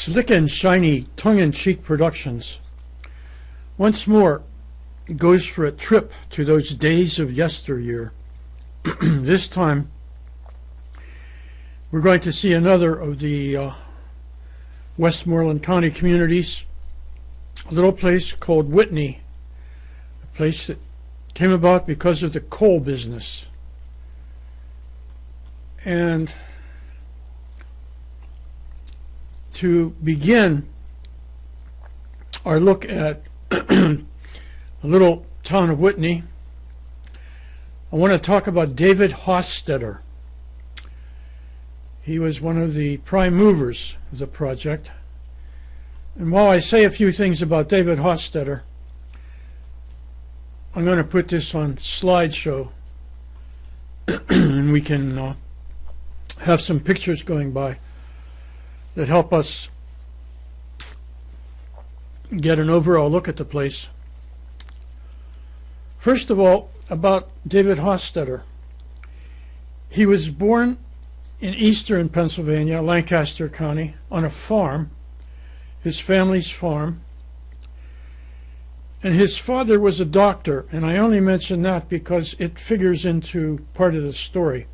Slick and shiny tongue-in-cheek productions once more goes for a trip to those days of yesteryear. This time we're going to see another of the Westmoreland County communities, a little place called Whitney, a place that came about because of the coal business. And to begin our look at a little town of Whitney, I want to talk about David Hostetter. He was one of the prime movers of the project. And while I say a few things about David Hostetter, I'm going to put this on slideshow and we can have some pictures going by that help us get an overall look at the place. First of all, about David Hostetter. He was born in eastern Pennsylvania, Lancaster County, on a farm, his family's farm. And his father was a doctor, and I only mention that because it figures into part of the story.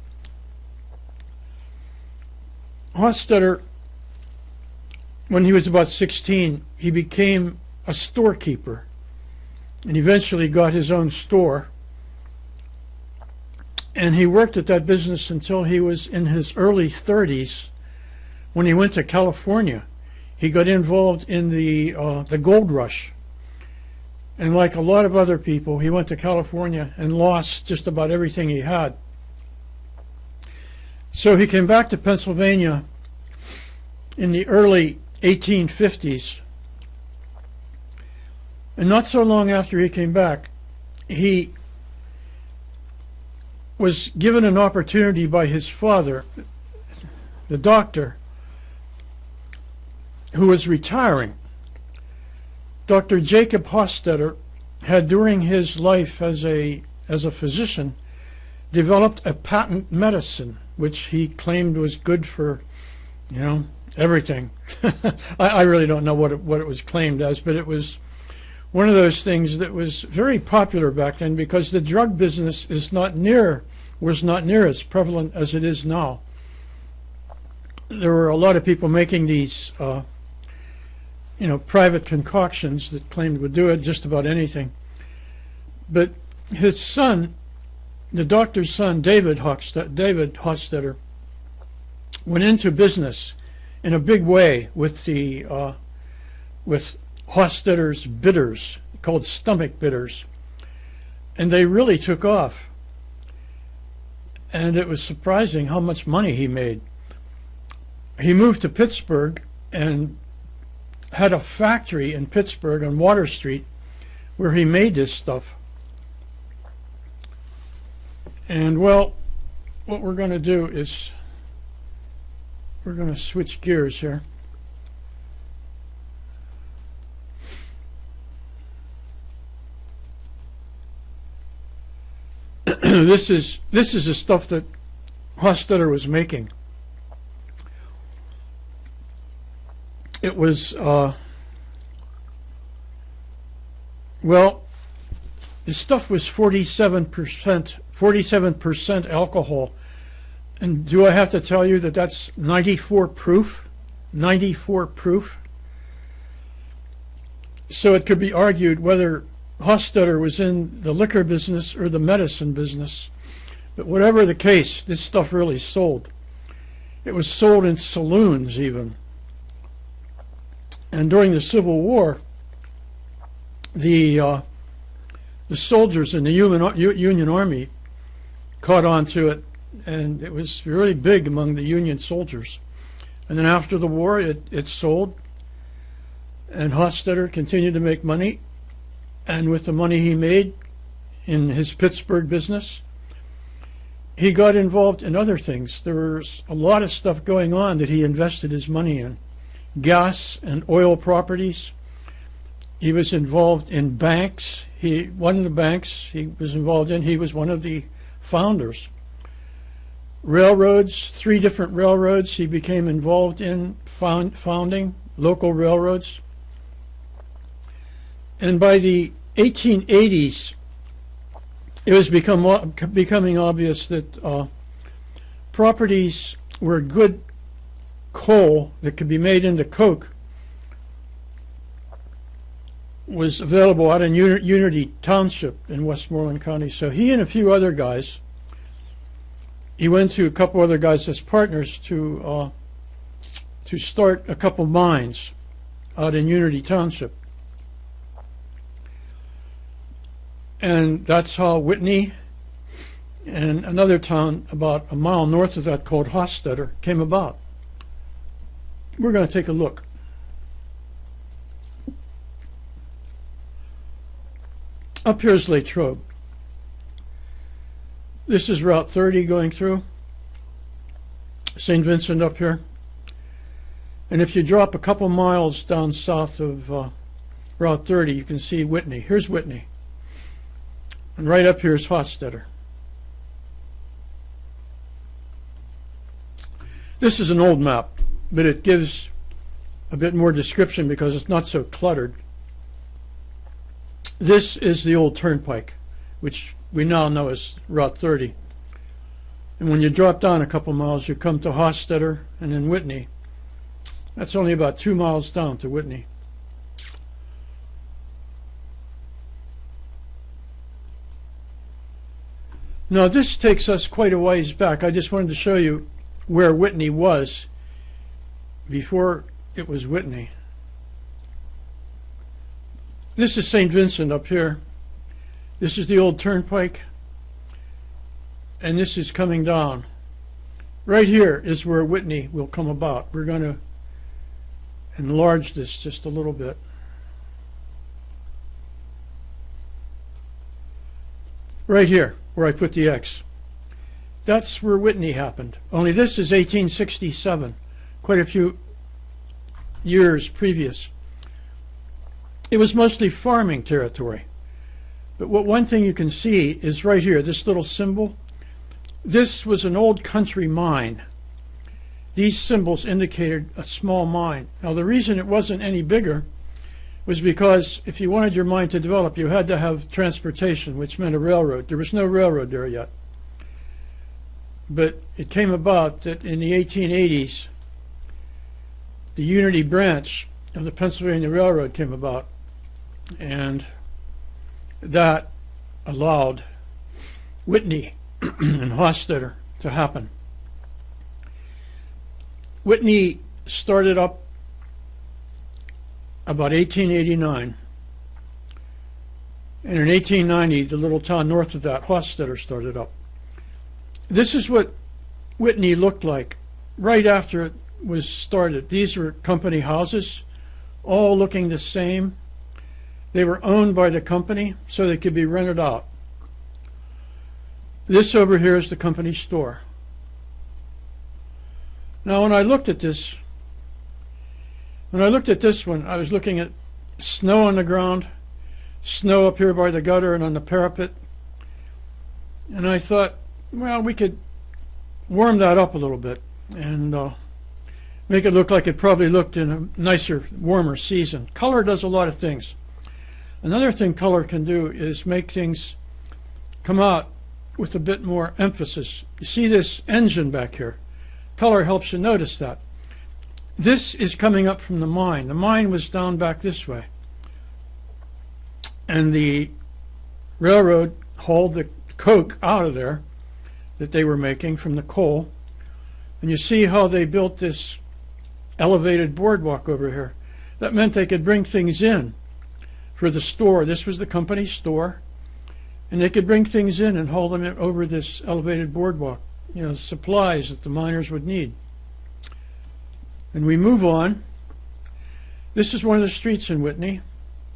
Hostetter, when he was about 16, he became a storekeeper and eventually got his own store. And he worked at that business until he was in his early 30s when he went to California. He got involved in the gold rush. And like a lot of other people, he went to California and lost just about everything he had. So he came back to Pennsylvania in the early 1850s. And not so long after he came back, he was given an opportunity by his father, the doctor, who was retiring. Dr. Jacob Hostetter had, during his life as a physician, developed a patent medicine, which he claimed was good for, everything. I really don't know what it was claimed as, but it was one of those things that was very popular back then because the drug business was not near as prevalent as it is now. There were a lot of people making these private concoctions that claimed would do it, just about anything. But his son, the doctor's son, David Hostetter, went into business in a big way with Hostetter's bitters, called stomach bitters, and they really took off. And it was surprising how much money he made. He moved to Pittsburgh and had a factory in Pittsburgh on Water Street where he made this stuff. And well, what we're going to do is we're going to switch gears here. This is the stuff that Hostetter was making. It was this stuff was 47% alcohol, and do I have to tell you that that's 94 proof? 94 proof. So it could be argued whether Hostetter was in the liquor business or the medicine business. But whatever the case, this stuff really sold. It was sold in saloons even. And during the Civil War, the soldiers in the Union Army caught on to it, and it was really big among the Union soldiers. And then after the war, it sold, and Hostetter continued to make money. And with the money he made in his Pittsburgh business, he got involved in other things. There was a lot of stuff going on that he invested his money in. Gas and oil properties. He was involved in banks. One of the banks he was involved in, he was one of the founders. Railroads, 3 different railroads he became involved in founding, local railroads. And by the 1880s, it was becoming obvious that properties where good coal that could be made into coke was available out in Unity Township in Westmoreland County. So he and a few other guys, he went to a couple other guys as partners to start a couple mines out in Unity Township. And that's how Whitney and another town about a mile north of that called Hofstadter came about. We're going to take a look. Up here is Latrobe. This is Route 30 going through St. Vincent up here. And if you drop a couple miles down south of Route 30, you can see Whitney. Here's Whitney. And right up here is Hofstadter. This is an old map, but it gives a bit more description because it's not so cluttered. This is the old turnpike, which we now know as Route 30. And when you drop down a couple miles, you come to Hofstadter and then Whitney. That's only about 2 miles down to Whitney. Now this takes us quite a ways back. I just wanted to show you where Whitney was before it was Whitney. This is St. Vincent up here. This is the old turnpike. And this is coming down. Right here is where Whitney will come about. We're going to enlarge this just a little bit. Right here, where I put the X. That's where Whitney happened. Only this is 1867, quite a few years previous. It was mostly farming territory. But one thing you can see is right here, this little symbol. This was an old country mine. These symbols indicated a small mine. Now the reason it wasn't any bigger was because if you wanted your mine to develop, you had to have transportation, which meant a railroad. There was no railroad there yet. But it came about that in the 1880s, the Unity branch of the Pennsylvania Railroad came about, and that allowed Whitney and Hofstadter to happen. Whitney started up about 1889, and in 1890 the little town north of that, Hofstadter, started up. This is what Whitney looked like right after it was started. These were company houses, all looking the same. They were owned by the company, so they could be rented out. This over here is the company store. Now when I looked at this one, I was looking at snow on the ground, snow up here by the gutter and on the parapet, and I thought, well, we could warm that up a little bit and make it look like it probably looked in a nicer, warmer season. Color does a lot of things. Another thing color can do is make things come out with a bit more emphasis. You see this engine back here? Color helps you notice that. This is coming up from the mine. The mine was down back this way. And the railroad hauled the coke out of there that they were making from the coal. And you see how they built this elevated boardwalk over here. That meant they could bring things in for the store. This was the company store. And they could bring things in and haul them over this elevated boardwalk. You know, supplies that the miners would need. And we move on. This is one of the streets in Whitney,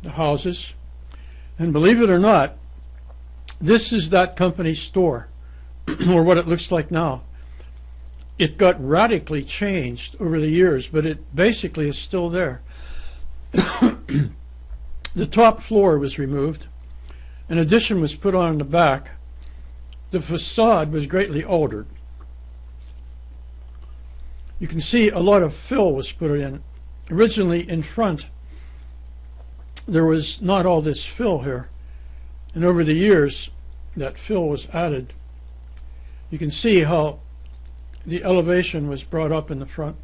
the houses. And believe it or not, this is that company store, or what it looks like now. It got radically changed over the years, but it basically is still there. The top floor was removed. An addition was put on in the back. The facade was greatly altered. You can see a lot of fill was put in originally in front, there was not all this fill here. And over the years, that fill was added. You can see how the elevation was brought up in the front,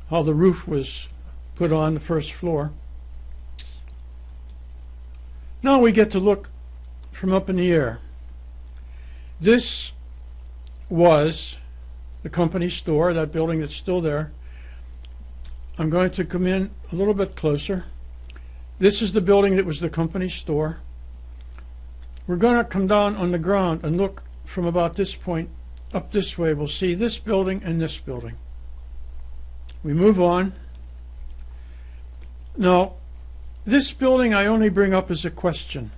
how the roof was put on the first floor. Now we get to look from up in the air. This was the company store, that building that's still there. I'm going to come in a little bit closer. This is the building that was the company store. We're going to come down on the ground and look from about this point up this way. We'll see this building and this building. We move on. Now, this building I only bring up as a question.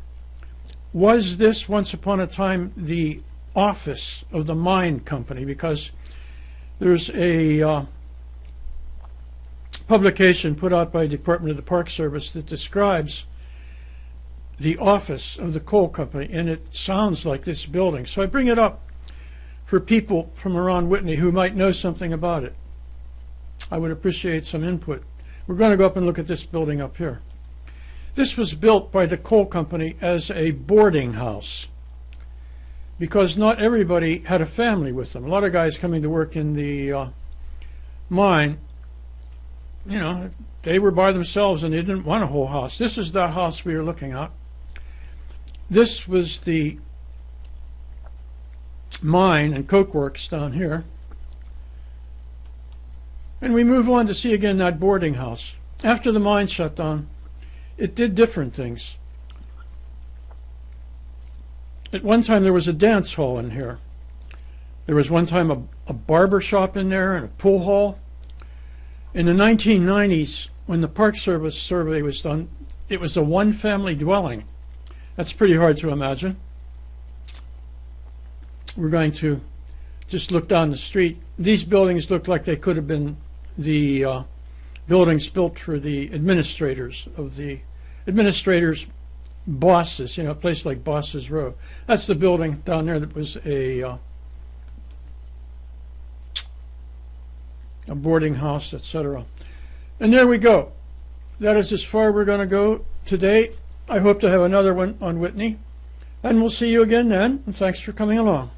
Was this once upon a time the office of the mine company? Because there's a publication put out by the Department of the Park Service that describes the office of the coal company, and it sounds like this building. So I bring it up for people from around Whitney who might know something about it. I would appreciate some input. We're going to go up and look at this building up here. This was built by the coal company as a boarding house because not everybody had a family with them. A lot of guys coming to work in the mine, you know, they were by themselves and they didn't want a whole house. This is the house we are looking at. This was the mine and coke works down here. And we move on to see again that boarding house. After the mine shut down, it did different things. At one time there was a dance hall in here. There was one time a barber shop in there and a pool hall. In the 1990s, when the Park Service survey was done, it was a one-family dwelling. That's pretty hard to imagine. We're going to just look down the street. These buildings look like they could have been the buildings built for the administrators bosses, you know, a place like Boss's Row. That's the building down there that was a boarding house, etc. And there we go. That is as far we're going to go today. I hope to have another one on Whitney. And we'll see you again then. And thanks for coming along.